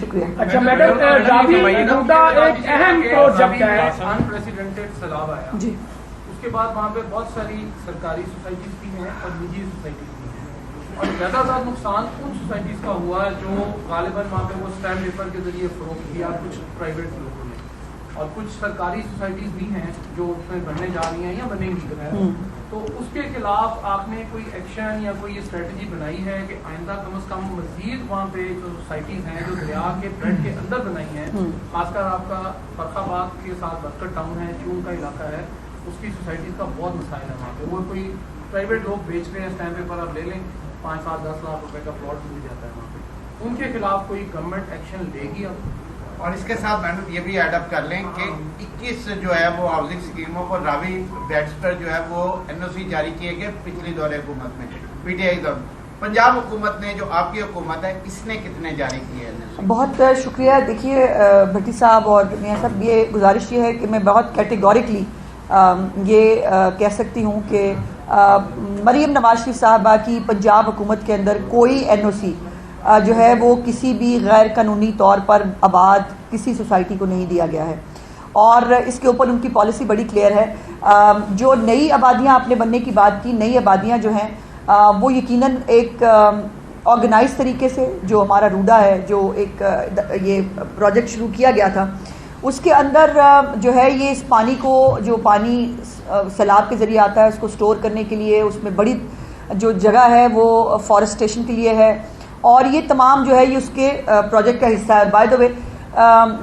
شکریہ. اچھا میڈم، راوی روڈا ایک اہم پروجیکٹ ہے. انپریسیڈنٹڈ سیلاب آیا جی. اس کے بعد وہاں پہ بہت ساری سرکاری سوسائٹیز بھی ہیں اور نجی سوسائٹیز بھی ہیں، اور زیادہ زیادہ نقصان ان سوسائٹیز کا ہوا جو غالباً وہاں پہ وہ اسٹیمپ پیپر کے ذریعے فروخت کیا کچھ پرائیویٹ لوگوں نے، اور کچھ سرکاری سوسائٹیز بھی ہیں جو اس میں بننے جا رہی ہیں یا بنیں گی. تو اس کے خلاف آپ نے کوئی ایکشن یا کوئی اسٹریٹجی بنائی ہے کہ آئندہ کم از کم مزید وہاں پہ جو سوسائٹیز ہیں جو دریا کے بیڈ کے اندر بنائی ہیں، خاص کر آپ کا فرخ آباد کے ساتھ بسکٹ ٹاؤن ہے، چون کا علاقہ ہے، اس کی سوسائٹیز کا بہت مسائل ہے وہاں پہ. وہ کوئی پرائیویٹ لوگ بیچ رہے ہیں اسٹیمپ پیپر، آپ لے لیں 5 7 10 لاکھ روپے کا پلاٹ مل جاتا ہے وہاں پہ. ان کے خلاف کوئی گورنمنٹ ایکشن لے گی اب؟ اور اس کے ساتھ میڈم یہ بھی ایڈ اپ کر لیں کہ 21 جو ہے وہ ہاؤسنگ اسکیموں پر راوی بیڈس پر جو ہے وہ NOC جاری کیے گئے پچھلی دور حکومت میں، PTI دور. پنجاب حکومت نے جو آپ کی حکومت ہے اس نے کتنے جاری کیے ہیں؟ بہت شکریہ. دیکھیے بھٹی صاحب اور میاں صاحب، یہ گزارش یہ ہے کہ میں بہت کیٹیگوریکلی یہ کہہ سکتی ہوں کہ مریم نواز شریف صاحبہ کی پنجاب حکومت کے اندر کوئی NOC جو ہے وہ کسی بھی غیر قانونی طور پر آباد کسی سوسائٹی کو نہیں دیا گیا ہے، اور اس کے اوپر ان کی پالیسی بڑی کلیئر ہے. جو نئی آبادیاں آپ نے بننے کی بات کی، نئی آبادیاں جو ہیں وہ یقیناً ایک آرگنائز طریقے سے جو ہمارا روڈا ہے، جو ایک یہ پروجیکٹ شروع کیا گیا تھا، اس کے اندر جو ہے یہ اس پانی کو، جو پانی سیلاب کے ذریعے آتا ہے، اس کو سٹور کرنے کے لیے اس میں بڑی جو جگہ ہے وہ فارسٹیشن کے لیے ہے، اور یہ تمام جو ہے یہ اس کے پروجیکٹ کا حصہ ہے. بائی دا وے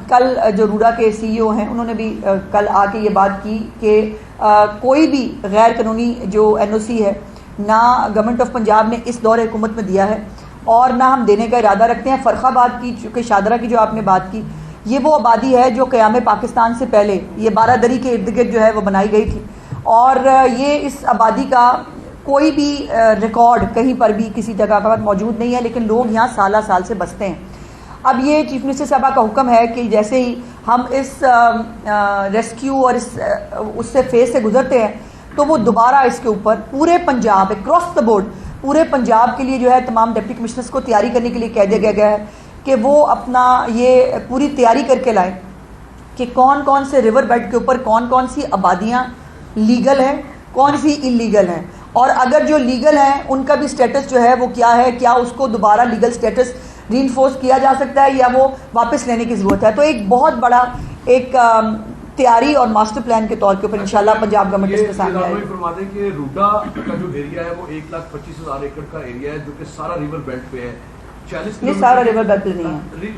کل جو روڈا کے CEO ہیں انہوں نے بھی کل آ کے یہ بات کی کہ کوئی بھی غیر قانونی جو NOC ہے نہ گورنمنٹ آف پنجاب نے اس دور حکومت میں دیا ہے اور نہ ہم دینے کا ارادہ رکھتے ہیں. فرخ آباد کی، چونکہ شادرہ کی جو آپ نے بات کی، یہ وہ آبادی ہے جو قیام پاکستان سے پہلے یہ بارہ دری کے ارد گرد جو ہے وہ بنائی گئی تھی، اور یہ اس آبادی کا کوئی بھی ریکارڈ کہیں پر بھی کسی جگہ پر موجود نہیں ہے، لیکن لوگ یہاں سالہ سال سے بستے ہیں. اب یہ چیف منسٹر صاحبہ کا حکم ہے کہ جیسے ہی ہم اس ریسکیو اور اس سے فیز سے گزرتے ہیں تو وہ دوبارہ اس کے اوپر پورے پنجاب اکراس دا بورڈ پورے پنجاب کے لیے جو ہے تمام ڈپٹی کمشنرز کو تیاری کرنے کے لیے کہہ دیا گیا ہے کہ وہ اپنا یہ پوری تیاری کر کے لائیں کہ کون کون سے ریور بیڈ کے اوپر کون کون سی آبادیاں لیگل ہیں، کون سی انلیگل ہیں، اور اگر جو لیگل ہیں ان کا بھی سٹیٹس جو ہے وہ کیا ہے، کیا اس کو دوبارہ لیگل سٹیٹس ری انفورس کیا جا سکتا ہے یا وہ واپس لینے کی ضرورت ہے. تو ایک بہت بڑا ایک تیاری اور ماسٹر پلان کے طور کے اوپر انشاءاللہ پنجاب گورنمنٹ اس کے سامنے آئے گی. فرما دیں کہ روڈا کا جو ایریا ہے وہ 1,25,000 ایکڑ کا ایریا ہے جو کہ سارا ریور بیلٹ پہ ہے. 40 یہ سارا ریور بیلٹ پہ نہیں ہے،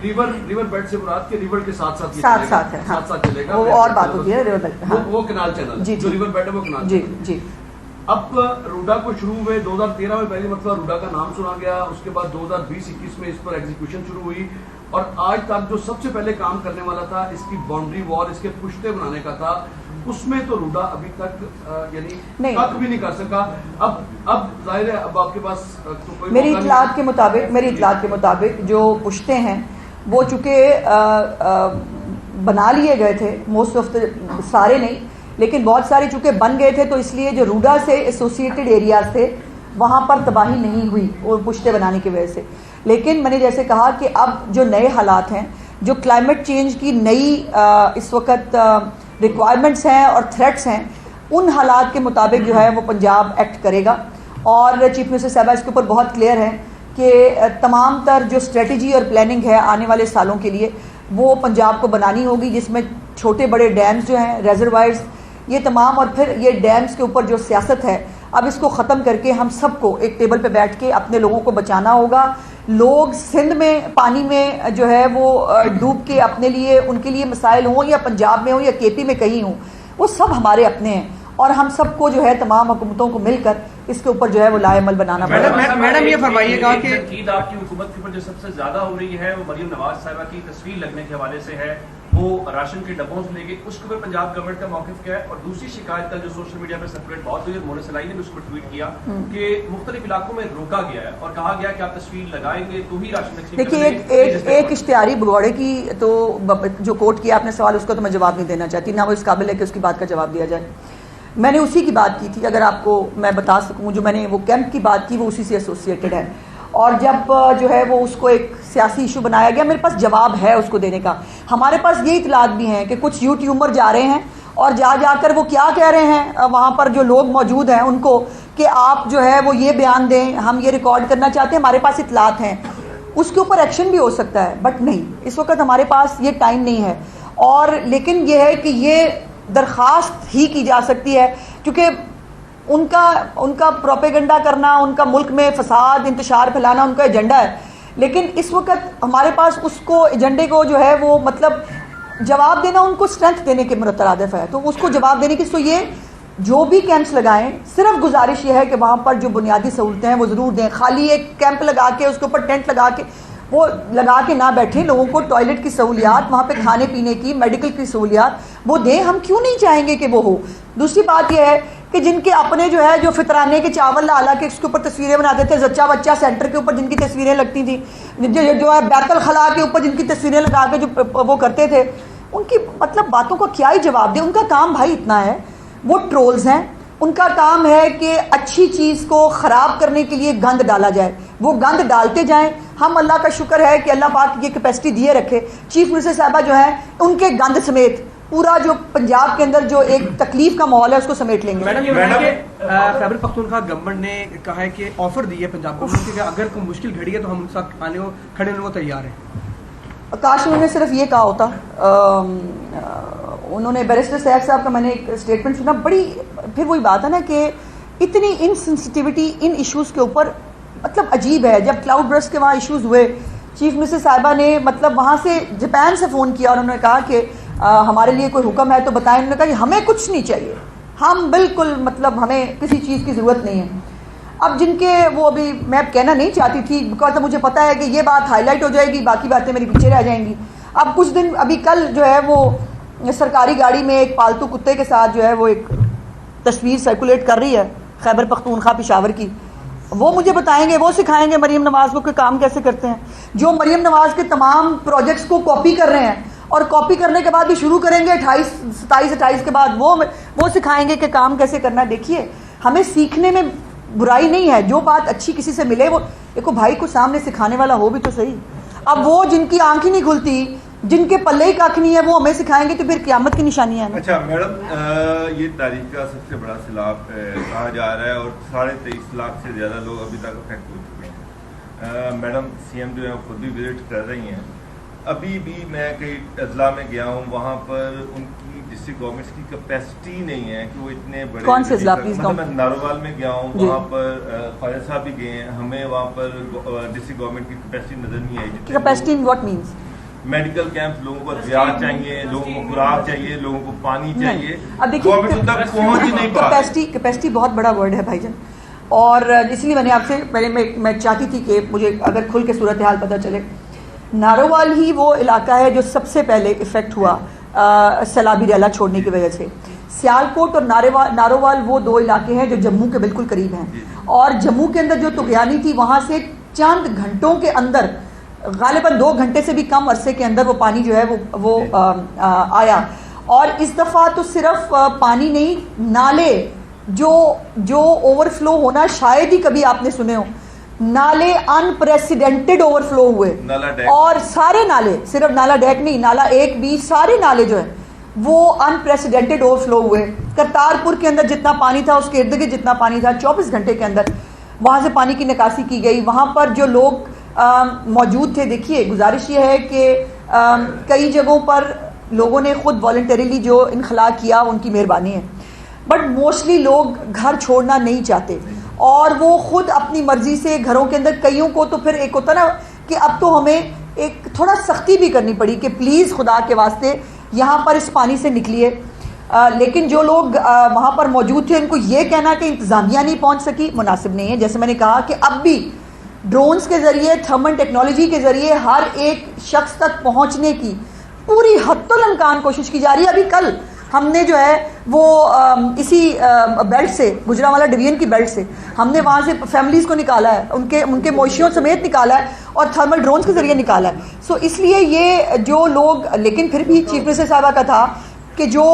ریور بیلٹ سے مراد کے ریور کے ساتھ ساتھ ہے، ساتھ ساتھ چلے گا. وہ اور بات ہوتی ہے ریور بیلٹ. وہ کنال چینل جو ریور بیلٹ ہے وہ کنال. جی جی. اب روڈا کو شروع ہوئے 2013 میں پہلی مرتبہ روڈا کا نام سنا گیا، اس کے بعد 2020-21 میں اس پر ایگزیکیوشن شروع ہوئی، اور آج تک جو سب سے پہلے کام کرنے والا تھا اس کی باؤنڈری وال، اس کے پشتے بنانے کا تھا، اس میں تو روڈا ابھی تک یعنی تک بھی نہیں کر سکا. اب ظاہر ہے اب آپ کے پاس میری اطلاعات کے مطابق جو پشتے ہیں وہ چونکہ بنا لیے گئے تھے، موسٹ آف سارے نہیں لیکن بہت سارے چونکہ بن گئے تھے، تو اس لیے جو روڈا سے ایسوسیٹڈ ایریاز تھے وہاں پر تباہی نہیں ہوئی اور پشتے بنانے کی وجہ سے. لیکن میں نے جیسے کہا کہ اب جو نئے حالات ہیں، جو کلائمیٹ چینج کی نئی اس وقت ریکوائرمنٹس ہیں اور تھریٹس ہیں، ان حالات کے مطابق جو ہے وہ پنجاب ایکٹ کرے گا. اور چیف منسٹر صاحبہ اس کے اوپر بہت کلیئر ہے کہ تمام تر جو اسٹریٹجی اور پلاننگ ہے آنے والے سالوں کے لیے وہ پنجاب کو بنانی ہوگی، جس میں چھوٹے بڑے ڈیمز جو ہیں، ریزروائرز، یہ تمام، اور پھر یہ ڈیمز کے اوپر جو سیاست ہے اب اس کو ختم کر کے ہم سب کو ایک ٹیبل پہ بیٹھ کے اپنے لوگوں کو بچانا ہوگا. لوگ سندھ میں پانی میں جو ہے وہ ڈوب کے اپنے لیے ان کے لیے مسائل ہوں یا پنجاب میں ہوں یا KP میں کہیں ہوں، وہ سب ہمارے اپنے ہیں، اور ہم سب کو جو ہے تمام حکومتوں کو مل کر اس کے اوپر جو ہے وہ لائے عمل بنانا پڑے گا. میڈم یہ فرمائیے گا کہ تنقید آپ کی حکومت کے اوپر جو سب سے زیادہ ہو رہی ہے وہ مریم نواز صاحبہ کی تصویر لگنے کے حوالے سے ہے، وہ راشن کے ڈبوں سے لے کے اس کے اوپر پنجاب گورنمنٹ کا موقف کیا ہے؟ اور دوسری شکایت کل جو سوشل میڈیا پہ سرکولیٹ بہت ہوئی ہے، مونا سلائی نے بھی اس کو ٹویٹ کیا کہ مختلف علاقوں میں روکا گیا ہے اور کہا گیا کہ آپ تصویر لگائیں گے تو ہی راشن. دیکھیے ایک اشتہاری بھگوڑے کی تو جو کوٹ کیا آپ نے سوال، اس کا تو میں جواب نہیں دینا چاہتی، نہ وہ اس قابل ہے کہ اس کی بات کا جواب دیا جائے. میں نے اسی کی بات کی تھی، اگر آپ کو میں بتا سکوں جو میں نے وہ کیمپ کی بات کی وہ اسی سے ایسوسیٹڈ ہے. اور جب جو ہے وہ اس کو ایک سیاسی ایشو بنایا گیا، میرے پاس جواب ہے اس کو دینے کا. ہمارے پاس یہ اطلاعات بھی ہیں کہ کچھ یوٹیوبر جا رہے ہیں اور جا کر وہ کیا کہہ رہے ہیں وہاں پر جو لوگ موجود ہیں ان کو کہ آپ جو ہے وہ یہ بیان دیں، ہم یہ ریکارڈ کرنا چاہتے ہیں. ہمارے پاس اطلاعات ہیں، اس کے اوپر ایکشن بھی ہو سکتا ہے، بٹ نہیں، اس وقت ہمارے پاس یہ ٹائم نہیں ہے. اور لیکن یہ ہے کہ یہ درخواست ہی کی جا سکتی ہے کیونکہ ان کا پروپیگنڈا کرنا، ان کا ملک میں فساد انتشار پھیلانا ان کا ایجنڈا ہے. لیکن اس وقت ہمارے پاس اس کو ایجنڈے کو جو ہے وہ مطلب جواب دینا ان کو اسٹرینتھ دینے کے مترادف ہے. تو اس کو جواب دینے کی تو یہ جو بھی کیمپس لگائیں، صرف گزارش یہ ہے کہ وہاں پر جو بنیادی سہولتیں ہیں وہ ضرور دیں. خالی ایک کیمپ لگا کے اس کے اوپر ٹینٹ لگا کے وہ لگا کے نہ بیٹھیں. لوگوں کو ٹوائلٹ کی سہولیات، وہاں پہ کھانے پینے کی، میڈیکل کی سہولیات وہ دیں. ہم کیوں نہیں چاہیں گے کہ وہ ہو. دوسری بات یہ ہے کہ جن کے اپنے جو ہے جو فطرانے کے چاول لا لا کے اس کے اوپر تصویریں بناتے تھے، زچہ بچہ سینٹر کے اوپر جن کی تصویریں لگتی تھیں، جو ہے بیت الخلاء کے اوپر جن کی تصویریں لگا کے جو وہ کرتے تھے، ان کی مطلب باتوں کا کیا ہی جواب دیں. ان کا کام بھائی اتنا ہے، وہ ٹرولز ہیں، ان کا کام ہے کہ اچھی چیز کو خراب کرنے کے لیے گند ڈالا جائے، وہ گند ڈالتے جائیں. ہم اللہ کا شکر ہے کہ اللہ پاک یہ کیپیسٹی دیے رکھے. چیف منسٹر صاحبہ جو ہیں ان کے گند سمیت پورا جو پنجاب کے اندر جو ایک تکلیف کا ماحول ہے اس کو سمیٹ لیں گے. میڈم یہ بتائیں کہ خیبر پختونخوا گورنمنٹ نے کہا ہے کہ آفر دی ہے پنجاب گورنمنٹ کہ اگر کوئی مشکل گھڑی ہے تو ہم ان کے ساتھ آنے کو کھڑے ہونے کو تیار ہیں. کاش انہوں نے صرف یہ کہا ہوتا. انہوں نے بیرسٹر سیف صاحب کا میں نے ایک اسٹیٹمنٹ سنا، بڑی پھر وہی بات ہے نا کہ اتنی انسینسٹیوٹی ان ایشوز کے اوپر مطلب عجیب ہے. جب کلاؤڈ برسٹ کے وہاں ایشوز ہوئے، چیف منسٹر صاحبہ نے مطلب وہاں سے جاپان سے فون کیا اور انہوں نے کہا کہ ہمارے لیے کوئی حکم ہے تو بتائیں. انہوں نے کہا کہ ہمیں کچھ نہیں چاہیے، ہم بالکل مطلب ہمیں کسی چیز کی ضرورت نہیں ہے. اب جن کے وہ ابھی میں اب کہنا نہیں چاہتی تھی بیکاز مجھے پتا ہے کہ یہ بات ہائی لائٹ ہو جائے گی، باقی باتیں میری پیچھے رہ جائیں گی. اب کچھ دن ابھی کل جو ہے وہ سرکاری گاڑی میں ایک پالتو کتے کے ساتھ جو ہے وہ ایک تصویر سرکولیٹ کر رہی ہے خیبر پختونخوا پشاور کی. وہ مجھے بتائیں گے، وہ سکھائیں گے مریم نواز کو کہ کام کیسے کرتے ہیں. جو مریم نواز کے تمام پروجیکٹس کو کاپی کر رہے ہیں اور کاپی کرنے کے بعد بھی شروع کریں گے 27-28 کے بعد وہ سکھائیں گے کہ کام کیسے کرنا ہے. دیکھیے ہمیں سیکھنے میں برائی نہیں ہے، جو بات اچھی کسی سے ملے وہ دیکھو بھائی کو سامنے سکھانے والا ہو بھی تو صحیح. اب وہ جن کی آنکھ ہی نہیں کھلتی، جن کے پلے ہی کھ نہیں ہے، وہ ہمیں سکھائیں گے تو پھر قیامت کی نشانی ہے. اچھا میڈم، یہ تاریخ کا سب سے بڑا سیلاب کہا جا رہا ہے اور 23.5 لاکھ سے زیادہ لوگ ابھی تک افیکٹ ہو چکے ہیں. میڈم سی ایم جو ہے خود بھی وزٹ کر رہی ہیں. ابھی بھی میں کئی اضلاع میں گیا ہوں، وہاں پر ان کی ڈسٹرکٹ گورنمنٹس کی کیپیسٹی نہیں ہے کہ وہ اتنے بڑے. کون سے اضلاع پلیز؟ میں ناروال میں گیا ہوں، وہاں پر خواجہ صاحب بھی گئے ہیں. ہمیں وہاں پر ڈسٹرکٹ گورنمنٹ کی کیپیسٹی نظر نہیں آئی. Capacity in what means? Medical camp, لوگوں کو ادویات چاہیے، لوگوں کو خوراک چاہیے، لوگوں کو پانی چاہیے. اب دیکھیے کیپیسٹی بہت بڑا ورڈ ہے بھائی جان، اور اس لیے میں نے آپ سے پہلے میں چاہتی تھی کہ مجھے اگر کھل کے صورتحال پتہ چلے. نارووال ہی وہ علاقہ ہے جو سب سے پہلے افیکٹ ہوا سیلابی ریلا چھوڑنے کی وجہ سے. سیالکوٹ اور نارووال وہ دو علاقے ہیں جو جموں کے بالکل قریب ہیں، اور جموں کے اندر جو طغیانی تھی وہاں سے چند گھنٹوں کے اندر، غالباً 2 گھنٹے سے بھی کم عرصے کے اندر وہ پانی جو ہے وہ آیا. اور اس دفعہ تو صرف پانی نہیں، نالے جو اوور فلو ہونا شاید ہی کبھی آپ نے سنے ہو. نالے انپریسیڈنٹڈ اوور فلو ہوئے، اور سارے نالے، صرف نالا ڈیک نہیں، نالا 1 سارے نالے جو ہیں وہ انپریسیڈنٹڈ اوور فلو ہوئے. کرتارپور کے اندر جتنا پانی تھا اس کے ارد گرد جتنا پانی تھا 24 گھنٹے کے اندر وہاں سے پانی کی نکاسی کی گئی. وہاں پر جو لوگ موجود تھے، دیکھیے گزارش یہ ہے کہ کئی جگہوں پر لوگوں نے خود والنٹریلی جو انخلا کیا ان کی مہربانی ہے، بٹ موسٹلی لوگ گھر چھوڑنا نہیں چاہتے اور وہ خود اپنی مرضی سے گھروں کے اندر. کئیوں کو تو پھر ایک ہوتا نا کہ اب تو ہمیں ایک تھوڑا سختی بھی کرنی پڑی کہ پلیز خدا کے واسطے یہاں پر اس پانی سے نکلیے. لیکن جو لوگ وہاں پر موجود تھے ان کو یہ کہنا کہ انتظامیہ نہیں پہنچ سکی مناسب نہیں ہے. جیسے میں نے کہا کہ اب بھی ڈرونز کے ذریعے، تھرمل ٹیکنالوجی کے ذریعے ہر ایک شخص تک پہنچنے کی پوری حد الامکان کوشش کی جا رہی ہے. ابھی کل ہم نے جو ہے وہ اسی بیلٹ سے، گجرانوالہ ڈویژن کی بیلٹ سے ہم نے وہاں سے فیملیز کو نکالا ہے، ان کے مویشیوں سمیت نکالا ہے اور تھرمل ڈرونز کے ذریعے نکالا ہے. سو اس لیے یہ جو لوگ، لیکن پھر بھی چیف منسٹر صاحبہ کا تھا کہ جو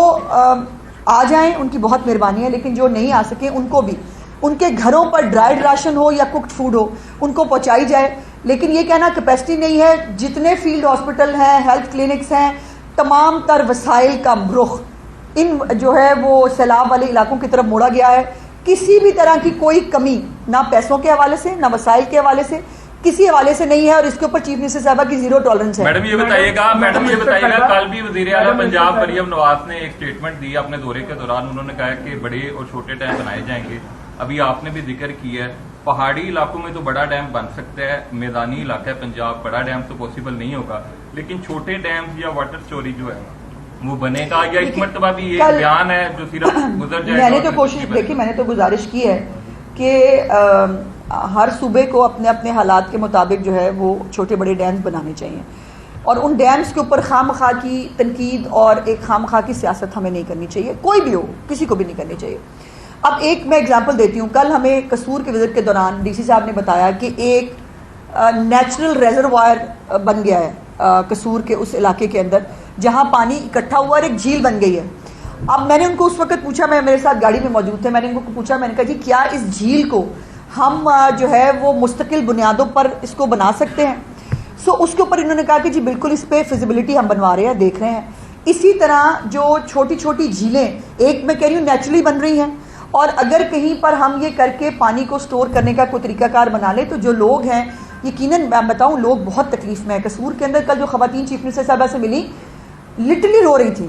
آ جائیں ان کی بہت مہربانی ہے، لیکن جو نہیں آ سکیں ان کو بھی ان کے گھروں پر ڈرائیڈ راشن ہو یا کوکڈ فوڈ ہو ان کو پہنچائی جائے. لیکن یہ کہنا کیپیسٹی نہیں ہے. جتنے فیلڈ ہاسپٹل ہیں, ہیلتھ کلینکس ہیں, تمام تر وسائل کا رخ ان جو ہے وہ سیلاب والے علاقوں کی طرف موڑا گیا ہے. کسی بھی طرح کی کوئی کمی نہ پیسوں کے حوالے سے نہ وسائل کے حوالے سے کسی حوالے سے نہیں ہے, اور اس کے اوپر چیف منسٹر صاحبہ کی زیرو ٹالرنس ہے. میڈم یہ بتائیے گا کل بھی وزیر اعلیٰ پنجاب مریم نواز نے ایک اسٹیٹمنٹ دی اپنے دورے کے دوران. انہوں نے کہا کہ بڑے اور چھوٹے ڈیم بنائے جائیں گے. ابھی آپ نے بھی ذکر کیا ہے پہاڑی علاقوں میں تو بڑا ڈیم بن سکتا ہے, میدانی علاقہ ہے پنجاب, بڑا ڈیم تو پاسبل نہیں ہوگا, لیکن چھوٹے ڈیم یا واٹر اسٹوری جو ہے وہ بنے گا یا اس مرتبہ بھی یہ بیان ہے جو صرف گزر جائے گا؟ میں نے تو کوشش دیکھی, میں نے تو گزارش کی ہے کہ ہر صوبے کو اپنے اپنے حالات کے مطابق جو ہے وہ چھوٹے بڑے ڈیمز بنانے چاہیے, اور ان ڈیمز کے اوپر خواہ مخواہ کی تنقید اور ایک خواہ مخواہ کی سیاست ہمیں نہیں کرنی چاہیے, کوئی بھی ہو, کسی کو بھی نہیں کرنی چاہیے. اب ایک میں اگزامپل دیتی ہوں. کل ہمیں قصور کے وزٹ کے دوران ڈی سی صاحب نے بتایا کہ ایک نیچرل ریزروائر بن گیا ہے قصور کے اس علاقے کے اندر جہاں پانی اکٹھا ہوا اور ایک جھیل بن گئی ہے. اب میں نے ان کو اس وقت پوچھا, میں میرے ساتھ گاڑی میں موجود تھے, میں نے ان کو پوچھا, میں نے کہا جی کیا اس جھیل کو ہم جو ہے وہ مستقل بنیادوں پر اس کو بنا سکتے ہیں؟ اس کے اوپر انہوں نے کہا کہ جی بالکل اس پہ فیزیبلٹی ہم بنوا رہے ہیں, دیکھ رہے ہیں. اسی طرح جو چھوٹی چھوٹی جھیلیں ایک میں کہہ رہی ہوں نیچرلی بن رہی ہیں, اور اگر کہیں پر ہم یہ کر کے پانی کو سٹور کرنے کا کوئی طریقہ کار بنا لیں تو جو لوگ ہیں یقیناً میں بتاؤں لوگ بہت تکلیف میں ہیں. قصور کے اندر کل جو خواتین چیف منسٹر صاحبہ سے ملی لٹرلی رو رہی تھی,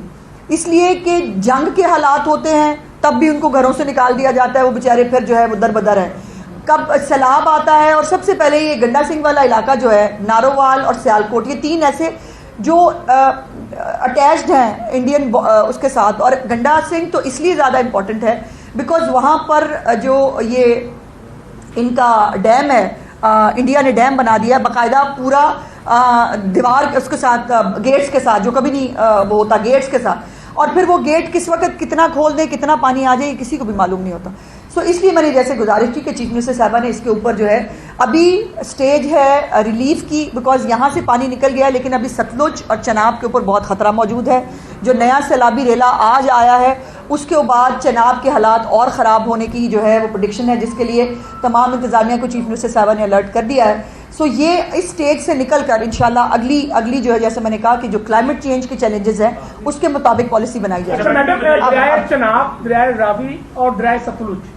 اس لیے کہ جنگ کے حالات ہوتے ہیں تب بھی ان کو گھروں سے نکال دیا جاتا ہے, وہ بیچارے پھر جو ہے وہ در بدر ہیں. کب سیلاب آتا ہے, اور سب سے پہلے یہ گنڈا سنگھ والا علاقہ جو ہے, نارووال اور سیالکوٹ, یہ تین ایسے جو اٹیچڈ ہیں انڈین اس کے ساتھ. اور گنڈا سنگھ تو اس لیے زیادہ امپورٹنٹ ہے بیکاز وہاں پر جو یہ ان کا ڈیم ہے, انڈیا نے ڈیم بنا دیا باقاعدہ پورا دیوار اس کے ساتھ, گیٹس کے ساتھ, جو کبھی نہیں وہ ہوتا گیٹس کے ساتھ, اور پھر وہ گیٹ کس وقت کتنا کھول دیں کتنا پانی آ جائے یہ کسی کو بھی معلوم نہیں ہوتا. اس لیے میں نے جیسے گزارش کی کہ چیف منسٹر صاحبہ نے اس کے اوپر جو ہے ابھی سٹیج ہے ریلیف کی, بیکاز یہاں سے پانی نکل گیا, لیکن ابھی ستلج اور چناب کے اوپر بہت خطرہ موجود ہے. جو نیا سیلابی ریلا آج آیا ہے اس کے بعد چناب کے حالات اور خراب ہونے کی جو ہے وہ پریڈکشن ہے, جس کے لیے تمام انتظامیہ کو چیف منسٹر صاحبہ نے الرٹ کر دیا ہے. یہ اس سٹیج سے نکل کر انشاءاللہ اگلی جو ہے جیسے میں نے کہا کہ جو کلائمیٹ چینج کے چیلنجز ہیں اس کے مطابق پالیسی بنائی جائے. دریائے چناب, دریائے راوی اور دریائے ستلج,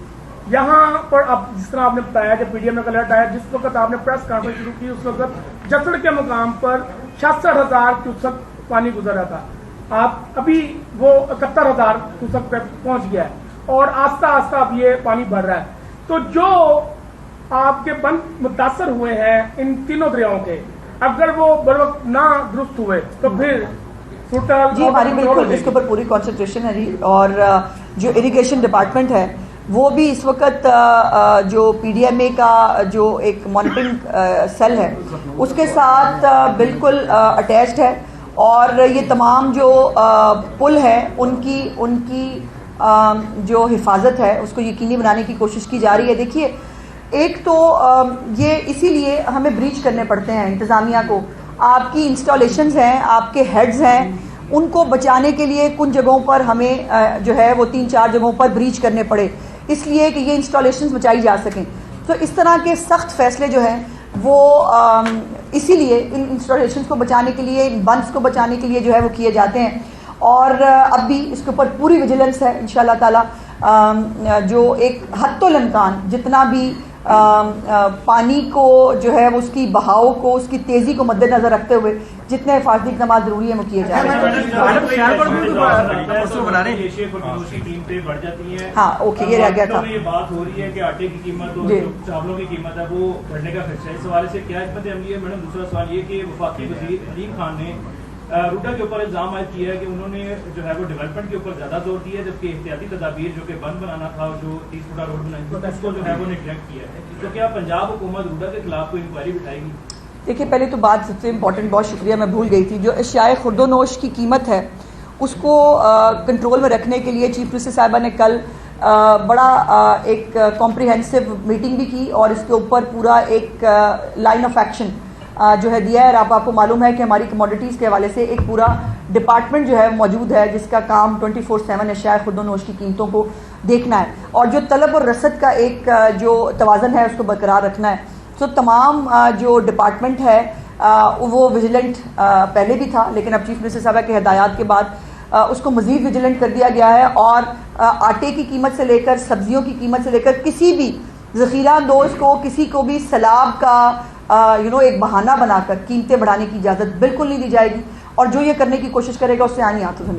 یہاں پر اب جس طرح آپ نے بتایا کہ پی ڈی ایم میں الرٹ آیا, جس وقت آپ نے پریس کانفرنس شروع کی اس وقت جسڑ کے مقام پر 66,000 کیوسک پانی گزر رہا تھا. آپ ابھی وہ 71,000 کیوسک پہ پہنچ گیا ہے, اور آہستہ آہستہ اب یہ پانی بڑھ رہا ہے. تو جو آپ کے بند متاثر ہوئے ہیں ان تینوں دریاؤں کے, اگر وہ بر وقت نہ درست ہوئے تو پھر جی ہماری بالکل اس کے اوپر پوری کانسنٹریشن ہے جی. اور جو اریگیشن ڈپارٹمنٹ ہے وہ بھی اس وقت جو پی ڈی ایم اے کا جو ایک مانیٹرنگ سیل ہے اس کے ساتھ بالکل اٹیچڈ ہے, اور یہ تمام جو پل ہے ان کی جو حفاظت ہے اس کو یقینی بنانے کی کوشش کی جا رہی ہے. دیکھیے ایک تو یہ اسی لیے ہمیں بریچ کرنے پڑتے ہیں انتظامیہ کو, آپ کی انسٹالیشنز ہیں, آپ کے ہیڈز ہیں, ان کو بچانے کے لیے کن جگہوں پر ہمیں جو ہے وہ 3-4 جگہوں پر بریچ کرنے پڑے اس لیے کہ یہ انسٹالیشنز بچائی جا سکیں. تو اس طرح کے سخت فیصلے جو ہیں وہ اسی لیے ان انسٹالیشنز کو بچانے کے لیے, ان بنس کو بچانے کے لیے جو ہے وہ کیے جاتے ہیں. اور اب بھی اس کے اوپر پوری ویجیلنس ہے انشاءاللہ تعالی. جو ایک حد الامکان جتنا بھی پانی کو جو ہے وہ اس کی بہاؤ کو, اس کی تیزی کو مد نظر رکھتے ہوئے جتنے حفاظتی اقدامات ضروری ہیں وہ کیے جا رہے ہیں. ہاں اوکے, یہ رہ گیا تھا. یہ بات ہو رہی ہے کہ آٹے کی قیمت اور چاولوں کی قیمت ہے وہ بڑھنے کا خدشہ ہے, اس حوالے سے کیا حکمت عملی ہے؟ میڈم دوسرا سوال یہ کہ وفاقی وزیر علیم خان نے روڈا کے اوپر الزام عائد کیا ہے کہ انہوں نے جو ہے وہ ڈیولپمنٹ کے اوپر زیادہ زور دیا ہے, جبکہ احتیاطی تدابیر جو کہ بند بنانا تھا اور جو 30 فٹا روڈ بنائی اس کو جو ہے وہ نیگلیکٹ کیا ہے. تو کیا پنجاب حکومت روڈا کے خلاف کوئی انکوائری بٹھائے گی؟ دیکھیے پہلے تو بات سب سے امپورٹنٹ, بہت شکریہ میں بھول گئی تھی, جو اشیاء خرد و نوش کی قیمت ہے اس کو کنٹرول میں رکھنے کے لیے چیف منسٹر صاحبہ نے کل بڑا ایک کمپریہنسو میٹنگ بھی کی, اور اس کے اوپر پورا ایک لائن آف ایکشن جو ہے دیا ہے. اور آپ کو معلوم ہے کہ ہماری کموڈیٹیز کے حوالے سے ایک پورا ڈپارٹمنٹ جو ہے موجود ہے جس کا کام 24/7 اشیاء خرد و نوش کی قیمتوں کو دیکھنا ہے اور جو طلب اور رسد کا ایک جو توازن ہے اس کو برقرار رکھنا ہے. سو تمام جو ڈپارٹمنٹ ہے وہ ویجیلنٹ پہلے بھی تھا, لیکن اب چیف منسٹر صاحبہ کے ہدایات کے بعد اس کو مزید ویجیلنٹ کر دیا گیا ہے, اور آٹے کی قیمت سے لے کر سبزیوں کی قیمت سے لے کر کسی بھی ذخیرہ اندوز کو کسی کو بھی سیلاب کا ایک بہانہ بنا کر قیمتیں بڑھانے کی اجازت بالکل نہیں دی جائے گی, اور جو یہ کرنے کی کوشش کرے گا اس سے آئینی ہاتھوں سے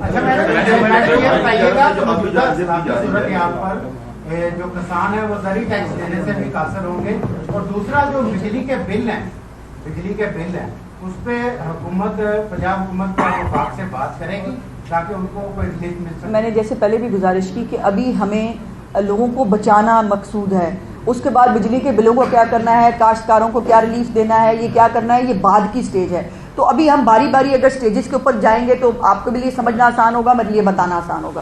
جو کسان ہے وہ زرعی ٹیکس دینے سے بھی متاثر ہوں گے, اور دوسرا جو بجلی کے بل ہیں اس پہ حکومت پنجاب حکومت کا وفاق سے بات کرے گی تاکہ ان کو کوئی ریلیف مل سکے. میں نے جیسے پہلے بھی گزارش کی کہ ابھی ہمیں لوگوں کو بچانا مقصود ہے, اس کے بعد بجلی کے بلوں کو کیا کرنا ہے, کاشتکاروں کو کیا ریلیف دینا ہے, یہ کیا کرنا ہے, یہ بعد کی سٹیج ہے. تو ابھی ہم باری باری اگر سٹیجز کے اوپر جائیں گے تو آپ کے لیے سمجھنا آسان ہوگا, میرے لیے بتانا آسان ہوگا.